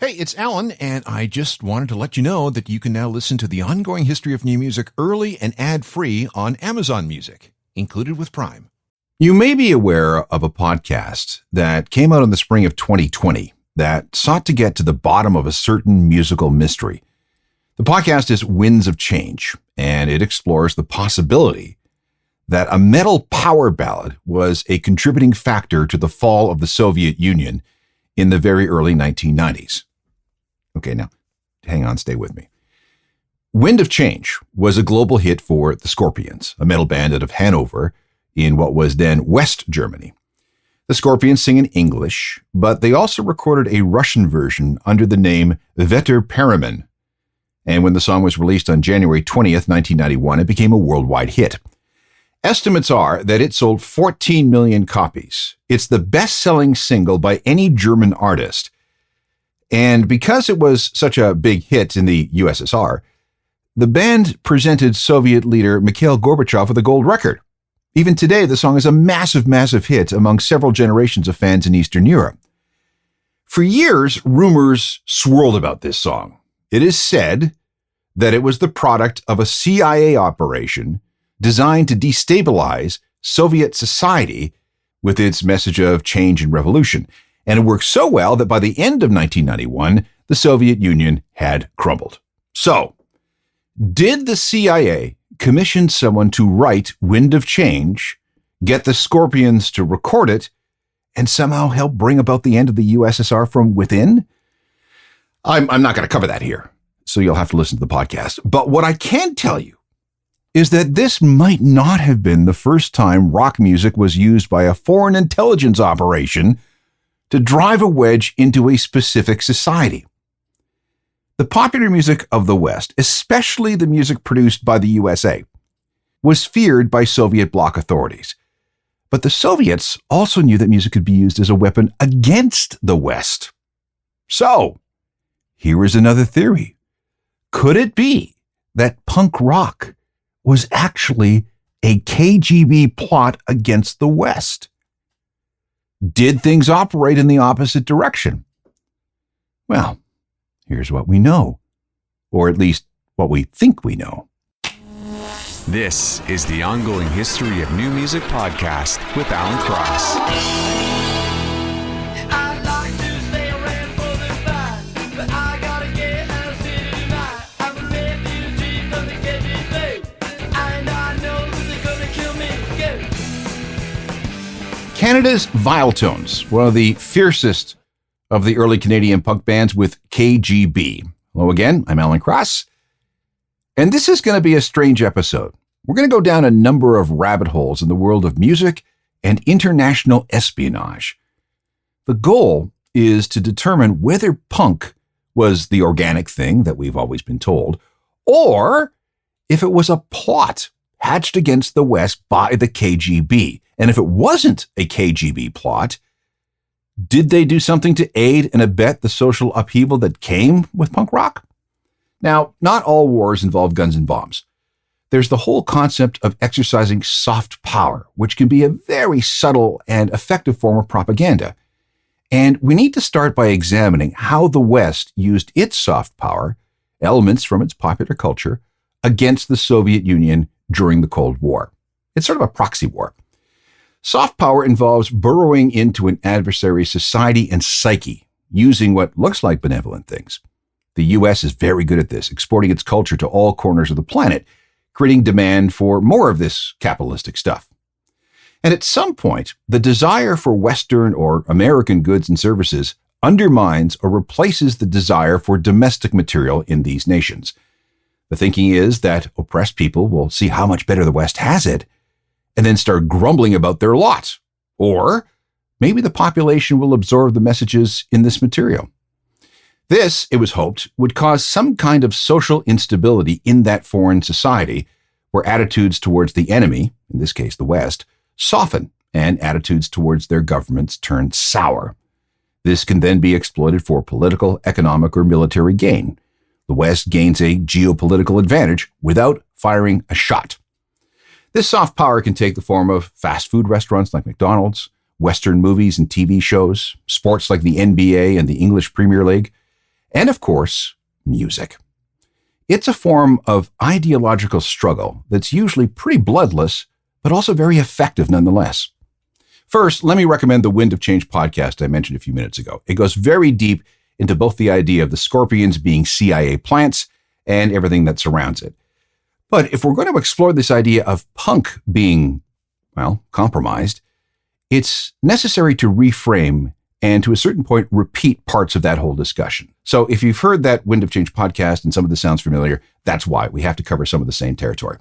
Hey, it's Alan, and I just wanted to let you know that you can now listen to the ongoing history of new music early and ad-free on Amazon Music, included with Prime. You may be aware of a podcast that came out in the spring of 2020 that sought to get to the bottom of a certain musical mystery. The podcast is Winds of Change, and it explores the possibility that a metal power ballad was a contributing factor to the fall of the Soviet Union in the very early 1990s. Okay, now, hang on, stay with me. Wind of Change was a global hit for the Scorpions, a metal band out of Hanover in what was then West Germany. The Scorpions sing in English, but they also recorded a Russian version under the name Vetter Peremen. And when the song was released on January 20th, 1991, it became a worldwide hit. Estimates are that it sold 14 million copies. It's the best-selling single by any German artist. And because it was such a big hit in the USSR, the band presented Soviet leader Mikhail Gorbachev with a gold record. Even today, the song is a massive, massive hit among several generations of fans in Eastern Europe. For years, rumors swirled about this song. It is said that it was the product of a CIA operation designed to destabilize Soviet society with its message of change and revolution. And it worked so well that by the end of 1991, the Soviet Union had crumbled. So, did the CIA commission someone to write Wind of Change, get the Scorpions to record it, and somehow help bring about the end of the USSR from within? I'm not going to cover that here, so you'll have to listen to the podcast. But what I can tell you is that this might not have been the first time rock music was used by a foreign intelligence operation to drive a wedge into a specific society. The popular music of the West, especially the music produced by the USA, was feared by Soviet bloc authorities. But the Soviets also knew that music could be used as a weapon against the West. So, here is another theory. Could it be that punk rock was actually a KGB plot against the West? Did things operate in the opposite direction? Well, here's what we know, or at least what we think we know. This is the Ongoing History of New Music podcast with Alan Cross. Canada's Viletones, one of the fiercest of the early Canadian punk bands with KGB. Hello again, I'm Alan Cross, and this is going to be a strange episode. We're going to go down a number of rabbit holes in the world of music and international espionage. The goal is to determine whether punk was the organic thing that we've always been told, or if it was a plot hatched against the West by the KGB. And if it wasn't a KGB plot, did they do something to aid and abet the social upheaval that came with punk rock? Now, not all wars involve guns and bombs. There's the whole concept of exercising soft power, which can be a very subtle and effective form of propaganda. And we need to start by examining how the West used its soft power, elements from its popular culture, against the Soviet Union during the Cold War. It's sort of a proxy war. Soft power involves burrowing into an adversary's society and psyche, using what looks like benevolent things. The U.S. is very good at this, exporting its culture to all corners of the planet, creating demand for more of this capitalistic stuff. And at some point, the desire for Western or American goods and services undermines or replaces the desire for domestic material in these nations. The thinking is that oppressed people will see how much better the West has it, and then start grumbling about their lot. Or maybe the population will absorb the messages in this material. This, it was hoped, would cause some kind of social instability in that foreign society where attitudes towards the enemy, in this case the West, soften and attitudes towards their governments turn sour. This can then be exploited for political, economic, or military gain. The West gains a geopolitical advantage without firing a shot. This soft power can take the form of fast food restaurants like McDonald's, Western movies and TV shows, sports like the NBA and the English Premier League, And of course, music. It's a form of ideological struggle that's usually pretty bloodless, but also very effective nonetheless. First, let me recommend the Wind of Change podcast I mentioned a few minutes ago. It goes very deep into both the idea of the Scorpions being CIA plants and everything that surrounds it. But if we're going to explore this idea of punk being, compromised, it's necessary to reframe and to a certain point repeat parts of that whole discussion. So if you've heard that Wind of Change podcast and some of this sounds familiar, that's why we have to cover some of the same territory.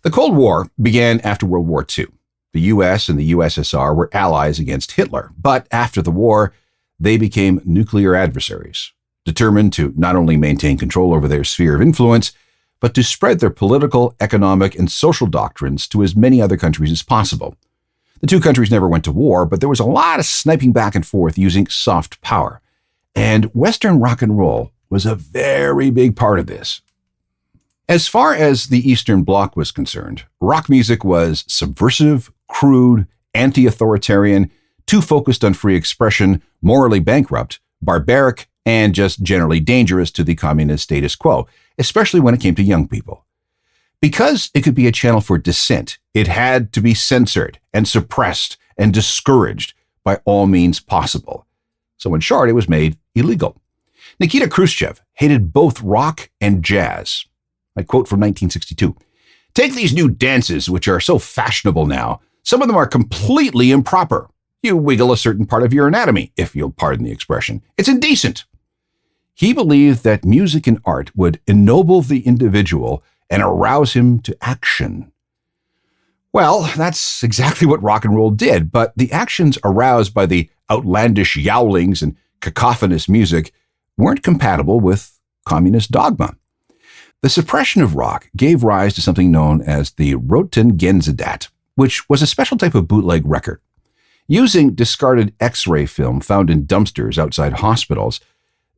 The Cold War began after World War II. The US and the USSR were allies against Hitler, but after the war, they became nuclear adversaries, determined to not only maintain control over their sphere of influence, but to spread their political, economic, and social doctrines to as many other countries as possible. The two countries never went to war, but there was a lot of sniping back and forth using soft power. And Western rock and roll was a very big part of this. As far as the Eastern Bloc was concerned, rock music was subversive, crude, anti-authoritarian, too focused on free expression, morally bankrupt, barbaric, and just generally dangerous to the communist status quo, especially when it came to young people. Because it could be a channel for dissent, it had to be censored and suppressed and discouraged by all means possible. So in short, it was made illegal. Nikita Khrushchev hated both rock and jazz. I quote from 1962, "Take these new dances, which are so fashionable now. Some of them are completely improper. You wiggle a certain part of your anatomy, if you'll pardon the expression. It's indecent." He believed that music and art would ennoble the individual and arouse him to action. Well, that's exactly what rock and roll did, but the actions aroused by the outlandish yowlings and cacophonous music weren't compatible with communist dogma. The suppression of rock gave rise to something known as the Röntgengesetz, which was a special type of bootleg record. Using discarded X-ray film found in dumpsters outside hospitals,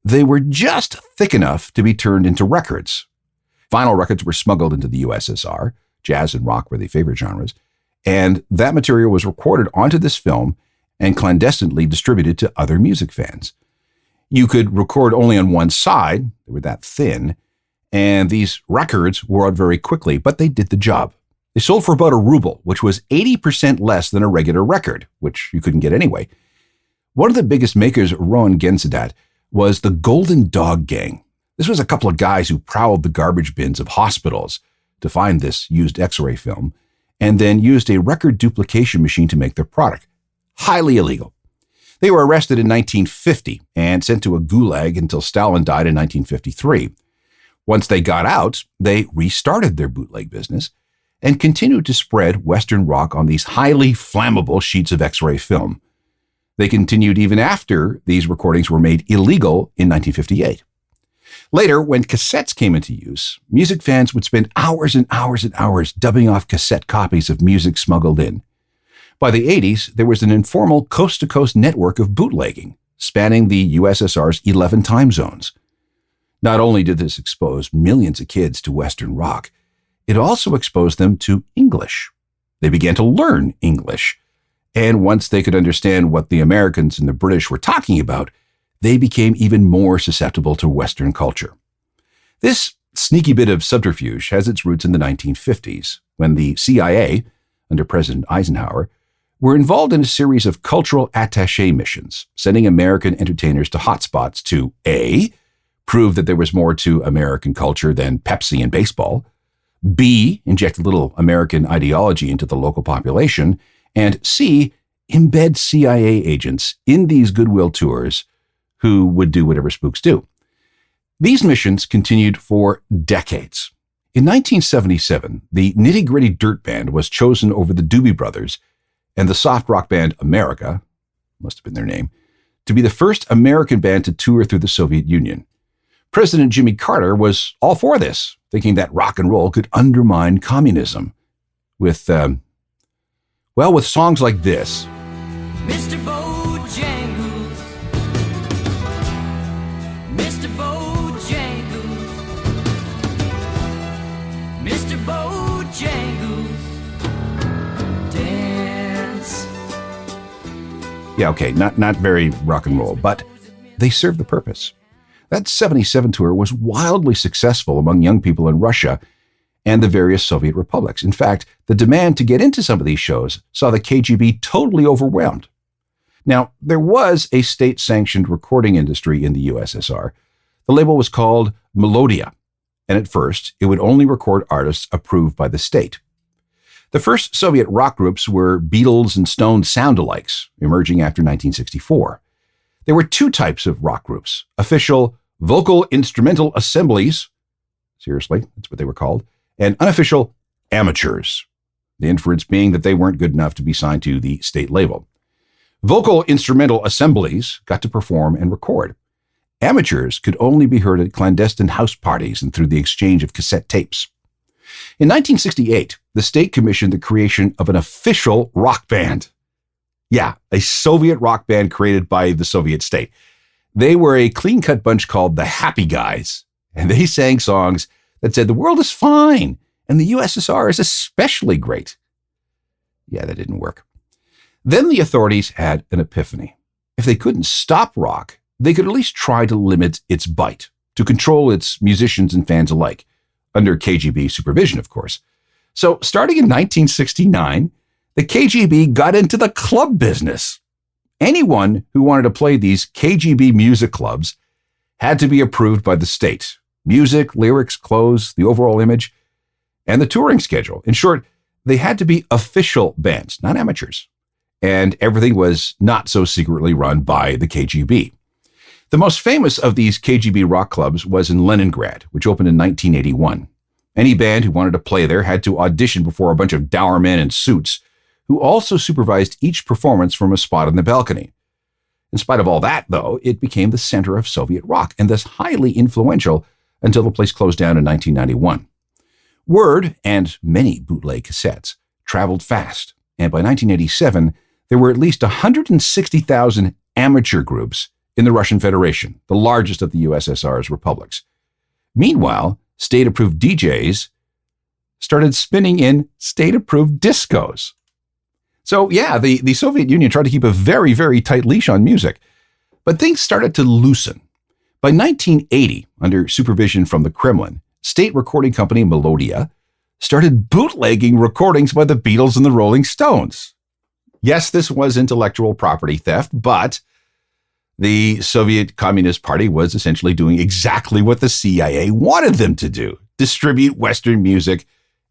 they were just thick enough to be turned into records. Vinyl records were smuggled into the USSR, jazz and rock were the favorite genres, and that material was recorded onto this film and clandestinely distributed to other music fans. You could record only on one side, they were that thin, and these records wore out very quickly, but they did the job. They sold for about a ruble, which was 80% less than a regular record, which you couldn't get anyway. One of the biggest makers of Röntgengesetz was the Golden Dog Gang. This was a couple of guys who prowled the garbage bins of hospitals to find this used X-ray film, and then used a record duplication machine to make their product. Highly illegal. They were arrested in 1950 and sent to a gulag until Stalin died in 1953. Once they got out, they restarted their bootleg business and continued to spread Western rock on these highly flammable sheets of X-ray film. They continued even after these recordings were made illegal in 1958. Later, when cassettes came into use, music fans would spend hours and hours and hours dubbing off cassette copies of music smuggled in. By the 80s, there was an informal coast-to-coast network of bootlegging, spanning the USSR's 11 time zones. Not only did this expose millions of kids to Western rock, it also exposed them to English. They began to learn English. And once they could understand what the Americans and the British were talking about, they became even more susceptible to Western culture. This sneaky bit of subterfuge has its roots in the 1950s, when the CIA, under President Eisenhower, were involved in a series of cultural attaché missions, sending American entertainers to hotspots to A, prove that there was more to American culture than Pepsi and baseball, B, inject a little American ideology into the local population, and C, embed CIA agents in these goodwill tours who would do whatever spooks do. These missions continued for decades. In 1977, the Nitty Gritty Dirt Band was chosen over the Doobie Brothers and the soft rock band America, must have been their name, to be the first American band to tour through the Soviet Union. President Jimmy Carter was all for this, thinking that rock and roll could undermine communism. With songs like this. Mr. Bojangles, Mr. Bojangles, Mr. Bojangles, dance. Yeah, okay, not very rock and roll, but they serve the purpose. That 77 tour was wildly successful among young people in Russia and the various Soviet republics. In fact, the demand to get into some of these shows saw the KGB totally overwhelmed. Now, there was a state-sanctioned recording industry in the USSR. The label was called Melodia, and at first, it would only record artists approved by the state. The first Soviet rock groups were Beatles and Stones sound-alikes, emerging after 1964. There were two types of rock groups: official vocal instrumental assemblies, seriously, that's what they were called, and unofficial amateurs, the inference being that they weren't good enough to be signed to the state label. Vocal instrumental assemblies got to perform and record. Amateurs could only be heard at clandestine house parties and through the exchange of cassette tapes. In 1968, the state commissioned the creation of an official rock band. Yeah, a Soviet rock band created by the Soviet state. They were a clean-cut bunch called the Happy Guys, and they sang songs that said the world is fine and the USSR is especially great. Yeah, that didn't work. Then the authorities had an epiphany. If they couldn't stop rock, they could at least try to limit its bite, to control its musicians and fans alike, under KGB supervision, of course. So starting in 1969, the KGB got into the club business. Anyone who wanted to play these KGB music clubs had to be approved by the state. Music, lyrics, clothes, the overall image, and the touring schedule. In short, they had to be official bands, not amateurs. And everything was not so secretly run by the KGB. The most famous of these KGB rock clubs was in Leningrad, which opened in 1981. Any band who wanted to play there had to audition before a bunch of dour men in suits, who also supervised each performance from a spot on the balcony. In spite of all that, though, it became the center of Soviet rock and thus highly influential until the place closed down in 1991. Word, and many bootleg cassettes, traveled fast, and by 1987, there were at least 160,000 amateur groups in the Russian Federation, the largest of the USSR's republics. Meanwhile, state-approved DJs started spinning in state-approved discos. So yeah, the Soviet Union tried to keep a very, very tight leash on music, but things started to loosen. By 1980, under supervision from the Kremlin, state recording company Melodia started bootlegging recordings by the Beatles and the Rolling Stones. Yes, this was intellectual property theft, but the Soviet Communist Party was essentially doing exactly what the CIA wanted them to do: distribute Western music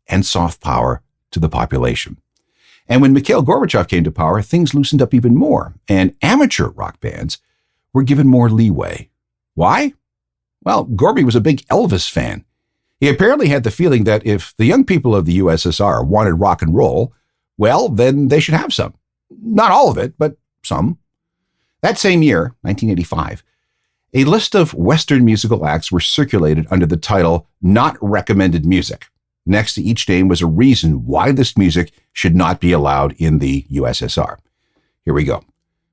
and soft power to the population. And when Mikhail Gorbachev came to power, things loosened up even more, and amateur rock bands were given more leeway. Why? Well, Gorby was a big Elvis fan. He apparently had the feeling that if the young people of the USSR wanted rock and roll, well, then they should have some. Not all of it, but some. That same year, 1985, a list of Western musical acts were circulated under the title Not Recommended Music. Next to each name was a reason why this music should not be allowed in the USSR. Here we go.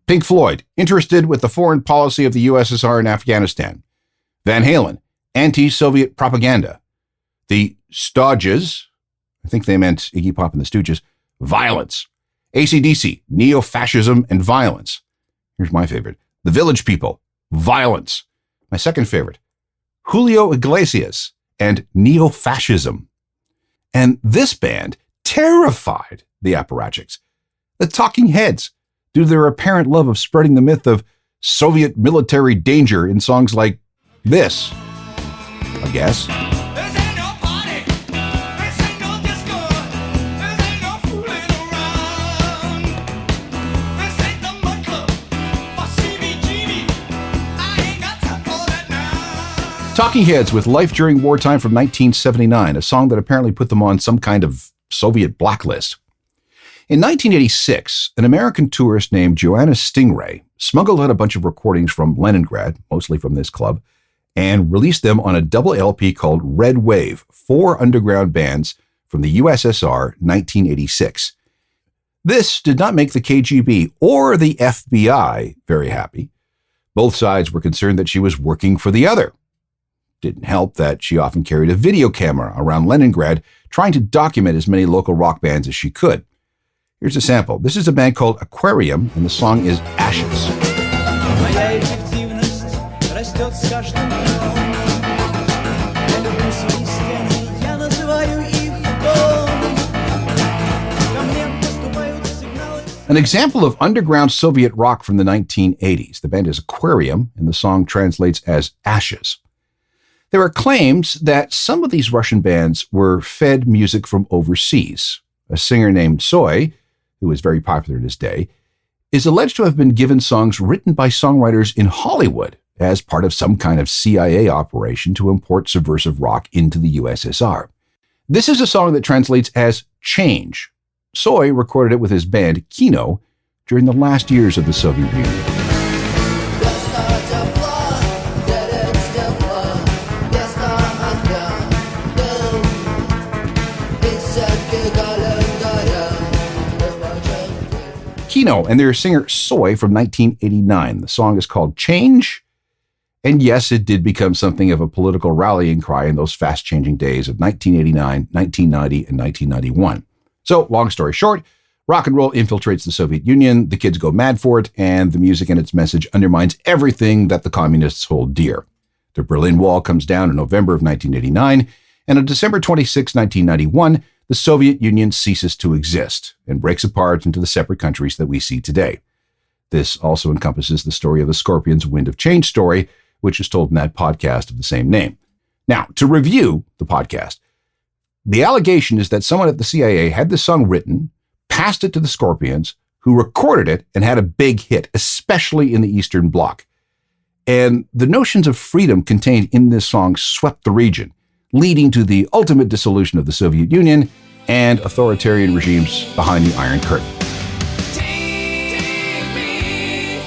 Pink Floyd, interested with the foreign policy of the USSR in Afghanistan. Van Halen, anti-Soviet propaganda. The Stooges, I think they meant Iggy Pop and the Stooges, violence. AC/DC, neo-fascism and violence. Here's my favorite. The Village People, violence. My second favorite, Julio Iglesias and neo-fascism. And this band terrified the apparatchiks, the Talking Heads, due to their apparent love of spreading the myth of Soviet military danger in songs like this, I guess. This ain't no party. This ain't no disco. This ain't no fooling around. This ain't the mud club or CBGB. I ain't got time for that now. Talking Heads with Life During Wartime from 1979, a song that apparently put them on some kind of Soviet blacklist. In 1986, an American tourist named Joanna Stingray smuggled out a bunch of recordings from Leningrad, mostly from this club, and released them on a double LP called Red Wave, 4 underground bands from the USSR, 1986. This did not make the KGB or the FBI very happy. Both sides were concerned that she was working for the other. Didn't help that she often carried a video camera around Leningrad, trying to document as many local rock bands as she could. Here's a sample. This is a band called Aquarium, and the song is Ashes. Моя эффективность растет с каждым днем. Я люблю свои стены, я называю их домом. Ко мне поступают сигналы. An example of underground Soviet rock from the 1980s. The band is Aquarium, and the song translates as Ashes. There are claims that some of these Russian bands were fed music from overseas. A singer named Soy, who was very popular in his day, is alleged to have been given songs written by songwriters in Hollywood as part of some kind of CIA operation to import subversive rock into the USSR. This is a song that translates as Change. Soy recorded it with his band Kino during the last years of the Soviet Union. Kino and their singer Soy from 1989. The song is called Change. And yes, it did become something of a political rallying cry in those fast-changing days of 1989, 1990, and 1991. So, long story short, rock and roll infiltrates the Soviet Union, the kids go mad for it, and the music and its message undermines everything that the communists hold dear. The Berlin Wall comes down in November of 1989, and on December 26, 1991, the Soviet Union ceases to exist and breaks apart into the separate countries that we see today. This also encompasses the story of the Scorpions' Wind of Change story, which is told in that podcast of the same name. Now, to review the podcast, the allegation is that someone at the CIA had this song written, passed it to the Scorpions, who recorded it and had a big hit, especially in the Eastern Bloc. And the notions of freedom contained in this song swept the region, leading to the ultimate dissolution of the Soviet Union and authoritarian regimes behind the Iron Curtain. Take me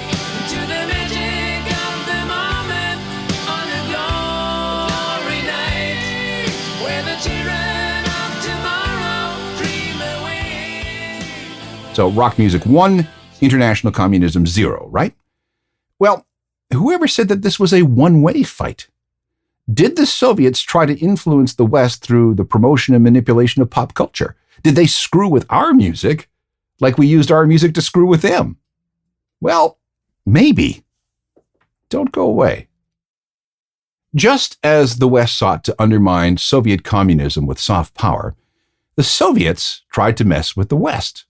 to the magic of the moment on a glory night where the children of tomorrow dream away. So rock music 1, international communism 0, right? Well, whoever said that this was a one-way fight? Did the Soviets try to influence the West through the promotion and manipulation of pop culture? Did they screw with our music like we used our music to screw with them? Well, maybe. Don't go away. Just as the West sought to undermine Soviet communism with soft power, the Soviets tried to mess with the West.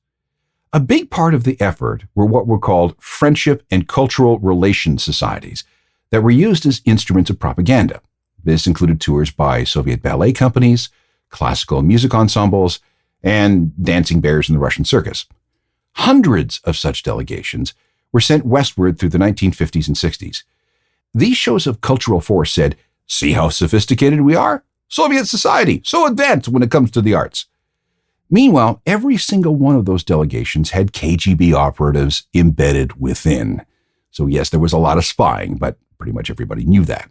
A big part of the effort were what were called friendship and cultural relations societies that were used as instruments of propaganda. This included tours by Soviet ballet companies, classical music ensembles, and dancing bears in the Russian circus. Hundreds of such delegations were sent westward through the 1950s and 60s. These shows of cultural force said, "See how sophisticated we are? Soviet society, so advanced when it comes to the arts." Meanwhile, every single one of those delegations had KGB operatives embedded within. So yes, there was a lot of spying, but pretty much everybody knew that.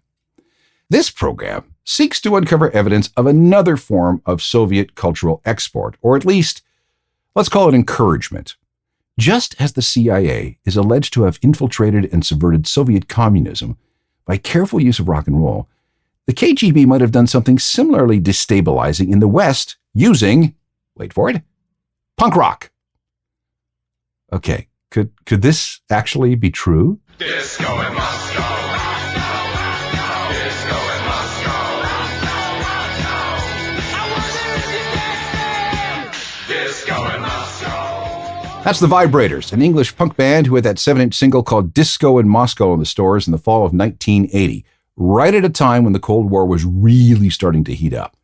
This program seeks to uncover evidence of another form of Soviet cultural export, or at least, let's call it encouragement. Just as the CIA is alleged to have infiltrated and subverted Soviet communism by careful use of rock and roll, the KGB might have done something similarly destabilizing in the West using, wait for it, punk rock. Okay, could this actually be true? Disco in Moscow. Disco in Moscow. I wonder if you dance. Disco in Moscow. That's the Vibrators, an English punk band who had that 7-inch single called Disco in Moscow in the stores in the fall of 1980, right at a time when the Cold War was really starting to heat up.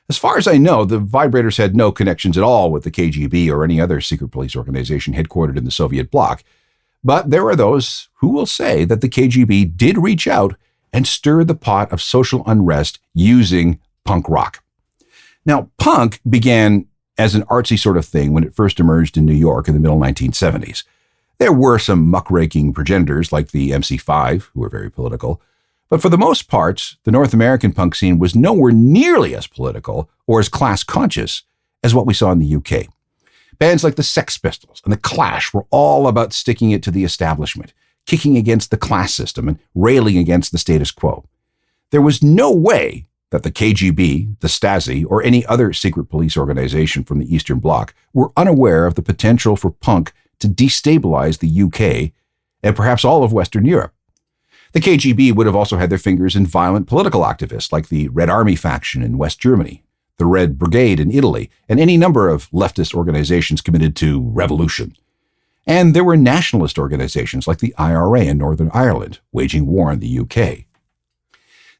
As far as I know, the Vibrators had no connections at all with the KGB or any other secret police organization headquartered in the Soviet bloc. But there are those who will say that the KGB did reach out and stir the pot of social unrest using punk rock. Now, punk began as an artsy sort of thing when it first emerged in New York in the middle 1970s. There were some muckraking progenitors like the MC5, who were very political, but for the most part, the North American punk scene was nowhere nearly as political or as class-conscious as what we saw in the UK. Bands like the Sex Pistols and the Clash were all about sticking it to the establishment, kicking against the class system and railing against the status quo. There was no way that the KGB, the Stasi, or any other secret police organization from the Eastern Bloc were unaware of the potential for punk to destabilize the UK and perhaps all of Western Europe. The KGB would have also had their fingers in violent political activists like the Red Army faction in West Germany, the Red Brigade in Italy, and any number of leftist organizations committed to revolution. And there were nationalist organizations like the IRA in Northern Ireland, waging war in the UK.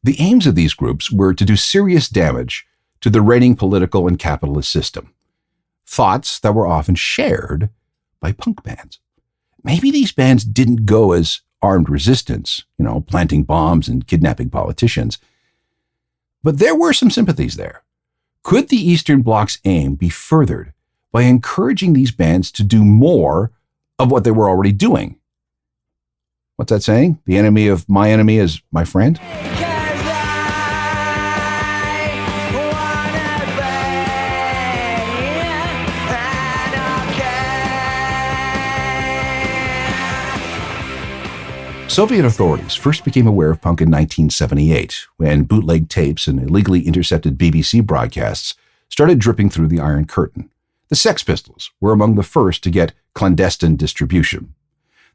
The aims of these groups were to do serious damage to the reigning political and capitalist system, thoughts that were often shared by punk bands. Maybe these bands didn't go as armed resistance, planting bombs and kidnapping politicians, but there were some sympathies there. Could the Eastern Bloc's aim be furthered by encouraging these bands to do more of what they were already doing? What's that saying? The enemy of my enemy is my friend? Soviet authorities first became aware of punk in 1978, when bootleg tapes and illegally intercepted BBC broadcasts started dripping through the Iron Curtain. The Sex Pistols were among the first to get clandestine distribution.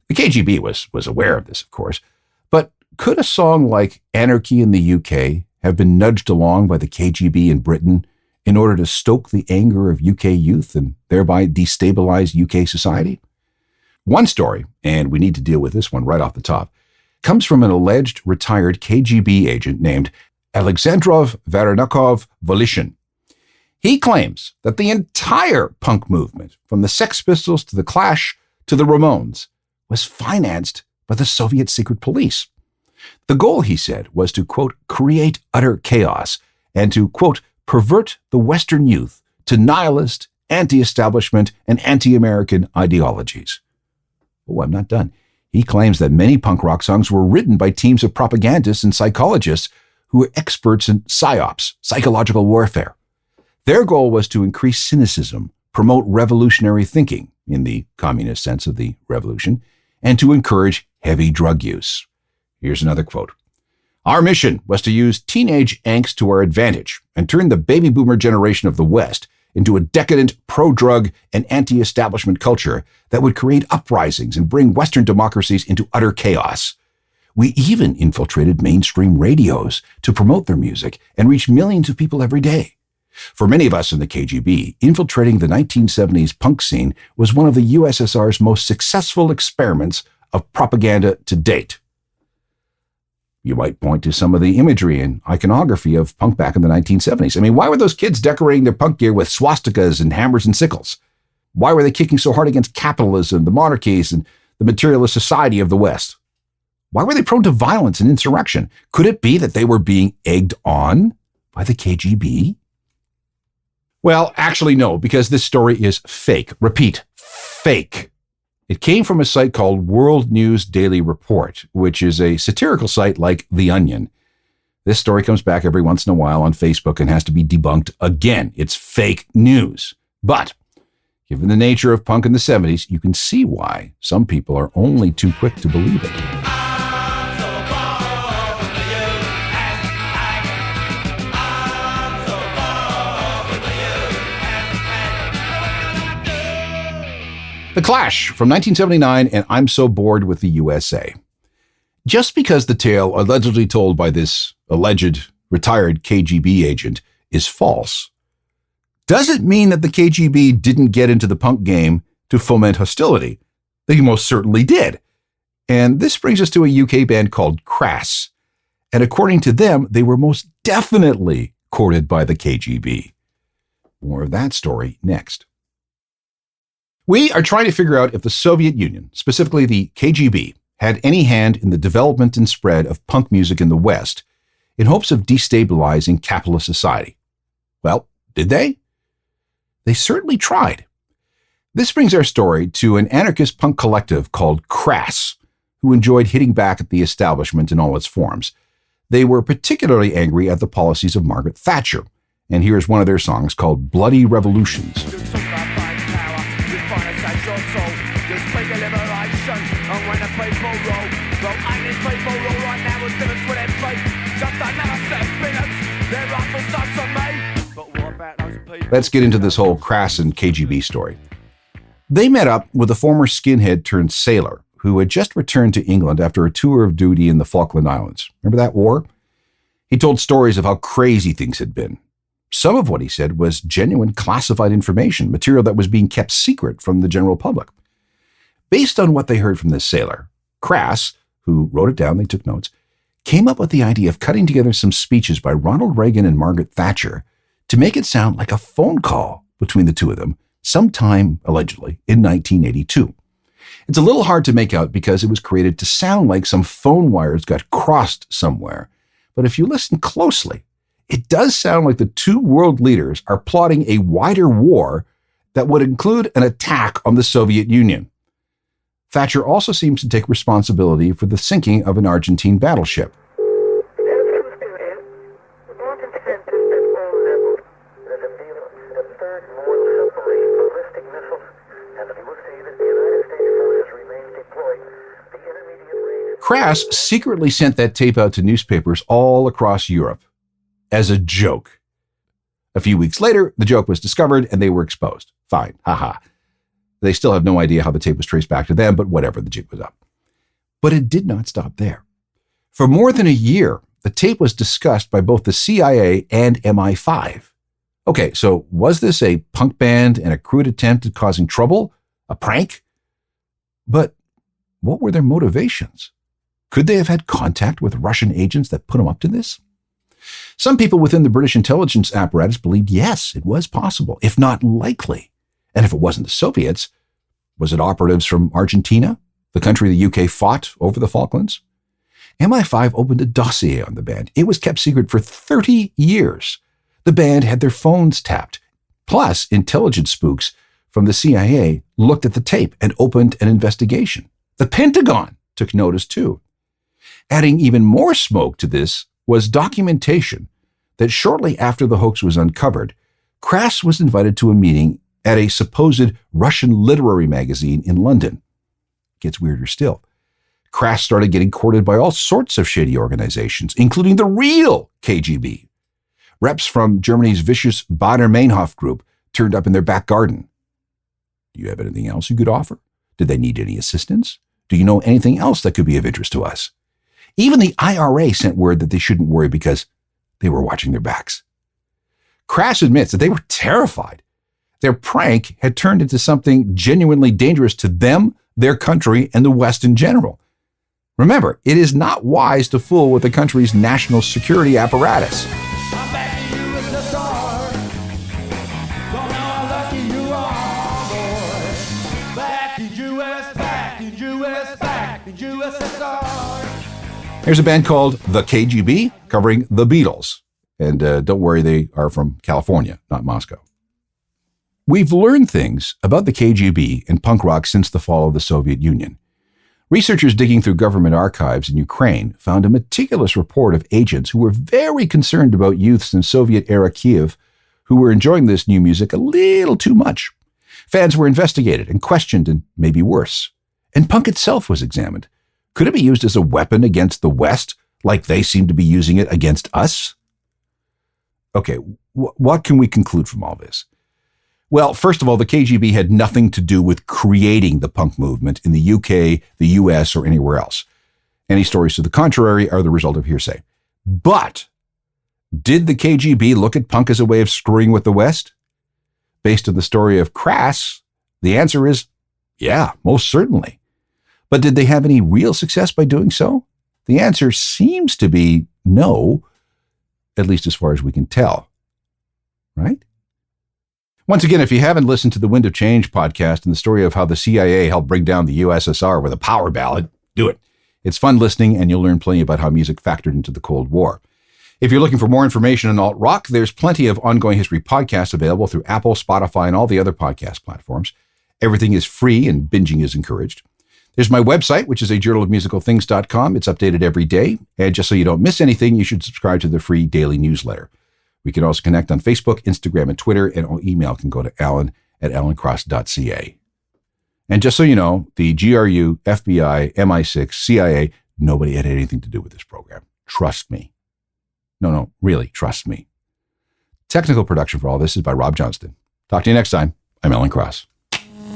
The KGB was aware of this, of course, but could a song like Anarchy in the UK have been nudged along by the KGB in Britain in order to stoke the anger of UK youth and thereby destabilize UK society? One story, and we need to deal with this one right off the top, comes from an alleged retired KGB agent named Alexandrov Varenakov Volishin. He claims that the entire punk movement, from the Sex Pistols to the Clash to the Ramones, was financed by the Soviet secret police. The goal, he said, was to, quote, create utter chaos and to, quote, pervert the Western youth to nihilist, anti-establishment, and anti-American ideologies. Oh, I'm not done. He claims that many punk rock songs were written by teams of propagandists and psychologists who were experts in psyops, psychological warfare. Their goal was to increase cynicism, promote revolutionary thinking, in the communist sense of the revolution, and to encourage heavy drug use. Here's another quote. Our mission was to use teenage angst to our advantage and turn the baby boomer generation of the West into a decadent, pro-drug, and anti-establishment culture that would create uprisings and bring Western democracies into utter chaos. We even infiltrated mainstream radios to promote their music and reach millions of people every day. For many of us in the KGB, infiltrating the 1970s punk scene was one of the USSR's most successful experiments of propaganda to date. You might point to some of the imagery and iconography of punk back in the 1970s. I mean, why were those kids decorating their punk gear with swastikas and hammers and sickles? Why were they kicking so hard against capitalism, the monarchies, and the materialist society of the West? Why were they prone to violence and insurrection? Could it be that they were being egged on by the KGB? Well, actually, no, because this story is fake. Repeat, fake. It came from a site called World News Daily Report, which is a satirical site like The Onion. This story comes back every once in a while on Facebook and has to be debunked again. It's fake news. But given the nature of punk in the 70s, you can see why some people are only too quick to believe it. The Clash from 1979 and I'm So Bored with the USA. Just because the tale allegedly told by this alleged retired KGB agent is false, doesn't mean that the KGB didn't get into the punk game to foment hostility. They most certainly did. And this brings us to a UK band called Crass. And according to them, they were most definitely courted by the KGB. More of that story next. We are trying to figure out if the Soviet Union, specifically the KGB, had any hand in the development and spread of punk music in the West in hopes of destabilizing capitalist society. Well, did they? They certainly tried. This brings our story to an anarchist punk collective called Crass, who enjoyed hitting back at the establishment in all its forms. They were particularly angry at the policies of Margaret Thatcher, and here's one of their songs called Bloody Revolutions. Let's get into this whole Crass and KGB story. They met up with a former skinhead turned sailor who had just returned to England after a tour of duty in the Falkland Islands. Remember that war? He told stories of how crazy things had been. Some of what he said was genuine classified information, material that was being kept secret from the general public. Based on what they heard from this sailor, Crass, who wrote it down, they took notes, came up with the idea of cutting together some speeches by Ronald Reagan and Margaret Thatcher to make it sound like a phone call between the two of them sometime, allegedly, in 1982. It's a little hard to make out because it was created to sound like some phone wires got crossed somewhere. But if you listen closely, it does sound like the two world leaders are plotting a wider war that would include an attack on the Soviet Union. Thatcher also seems to take responsibility for the sinking of an Argentine battleship. Crass secretly sent that tape out to newspapers all across Europe as a joke. A few weeks later, the joke was discovered and they were exposed. Fine, haha. They still have no idea how the tape was traced back to them, but whatever, the jig was up. But it did not stop there. For more than a year, the tape was discussed by both the CIA and MI5. Okay, so was this a punk band and a crude attempt at causing trouble? A prank? But what were their motivations? Could they have had contact with Russian agents that put them up to this? Some people within the British intelligence apparatus believed yes, it was possible, if not likely. And if it wasn't the Soviets, was it operatives from Argentina, the country the UK fought over the Falklands? MI5 opened a dossier on the band. It was kept secret for 30 years. The band had their phones tapped. Plus, intelligence spooks from the CIA looked at the tape and opened an investigation. The Pentagon took notice too. Adding even more smoke to this was documentation that shortly after the hoax was uncovered, Crass was invited to a meeting at a supposed Russian literary magazine in London. Gets weirder still. Crass started getting courted by all sorts of shady organizations, including the real KGB. Reps from Germany's vicious Baader-Meinhof group turned up in their back garden. Do you have anything else you could offer? Did they need any assistance? Do you know anything else that could be of interest to us? Even the IRA sent word that they shouldn't worry because they were watching their backs. Crass admits that they were terrified. Their prank had turned into something genuinely dangerous to them, their country, and the West in general. Remember, it is not wise to fool with the country's national security apparatus. I'm back in USSR. Don't know how lucky you are, boy. Back in US, back in US, back in USSR. Here's a band called the KGB covering the Beatles. And don't worry, they are from California, not Moscow. We've learned things about the KGB and punk rock since the fall of the Soviet Union. Researchers digging through government archives in Ukraine found a meticulous report of agents who were very concerned about youths in Soviet-era Kiev who were enjoying this new music a little too much. Fans were investigated and questioned and maybe worse. And punk itself was examined. Could it be used as a weapon against the West, like they seem to be using it against us? Okay, what can we conclude from all this? Well, first of all, the KGB had nothing to do with creating the punk movement in the UK, the US, or anywhere else. Any stories to the contrary are the result of hearsay. But did the KGB look at punk as a way of screwing with the West? Based on the story of Crass, the answer is yeah, most certainly. But did they have any real success by doing so? The answer seems to be no, at least as far as we can tell. Right? Once again, if you haven't listened to the Wind of Change podcast and the story of how the CIA helped bring down the USSR with a power ballad, do it. It's fun listening, and you'll learn plenty about how music factored into the Cold War. If you're looking for more information on alt-rock, there's plenty of ongoing history podcasts available through Apple, Spotify, and all the other podcast platforms. Everything is free, and binging is encouraged. There's my website, which is a journalofmusicalthings.com. It's updated every day. And just so you don't miss anything, you should subscribe to the free daily newsletter. We can also connect on Facebook, Instagram, and Twitter, and all email can go to alan@alancross.ca. And just so you know, the GRU, FBI, MI6, CIA, nobody had anything to do with this program. Trust me. No, really, trust me. Technical production for all this is by Rob Johnston. Talk to you next time. I'm Alan Cross.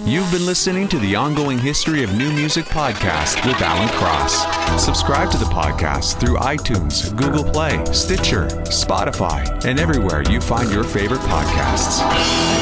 You've been listening to the Ongoing History of New Music podcast with Alan Cross. Subscribe to the podcast through iTunes, Google Play, Stitcher, Spotify, and everywhere you find your favorite podcasts.